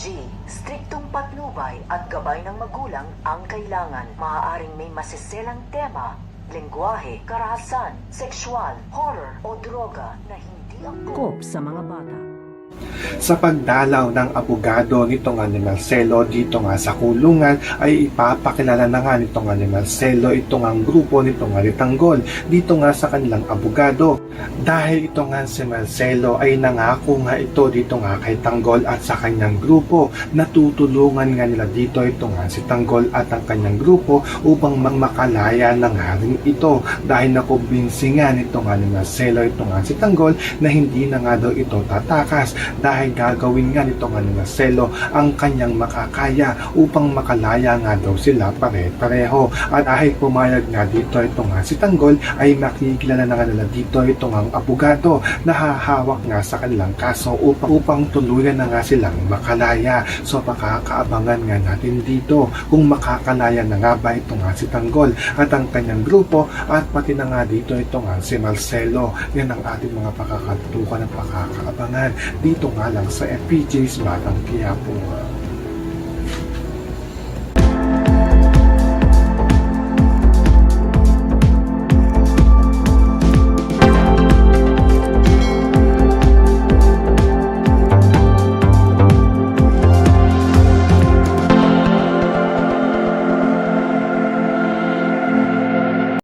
G. Striktong patnubay at gabay ng magulang ang kailangan. Maaaring may masiselang tema, lengguwahe, karahasan, sexual, horror o droga na hindi angkop sa mga bata. Sa pagdalaw ng abogado nitong ni Marcelo dito nga sa kulungan ay ipapakilala na nga nitong ni Marcelo itong ang grupo nitong ni Tanggol dito nga sa kanilang abogado. Dahil ito nga si Marcelo ay nangako nga ito dito nga kay Tanggol at sa kanyang grupo na tutulungan nga nila dito ito nga si Tanggol at ang kanyang grupo upang makalaya na nga rin ito dahil nakumbinsi nga nito nga ni Marcelo ito nga si Tanggol na hindi na nga daw ito tatakas dahil gagawin nga nito nga ni Marcelo ang kanyang makakaya upang makalaya nga daw sila pare-pareho. At dahil pumayag nga dito ito nga si Tanggol ay makikilala na nga nila dito ito nga ang abogado na hahawak nga sa kanilang kaso upang tuluyan na nga silang makalaya. So pakakaabangan nga natin dito kung makakalaya na nga ba ito nga si Tanggol at ang kanyang grupo at pati na nga dito ito nga si Marcelo. Yan ang ating mga pakakatukan at pakakaabangan dito nga lang sa FPJ's Batang Quiapo.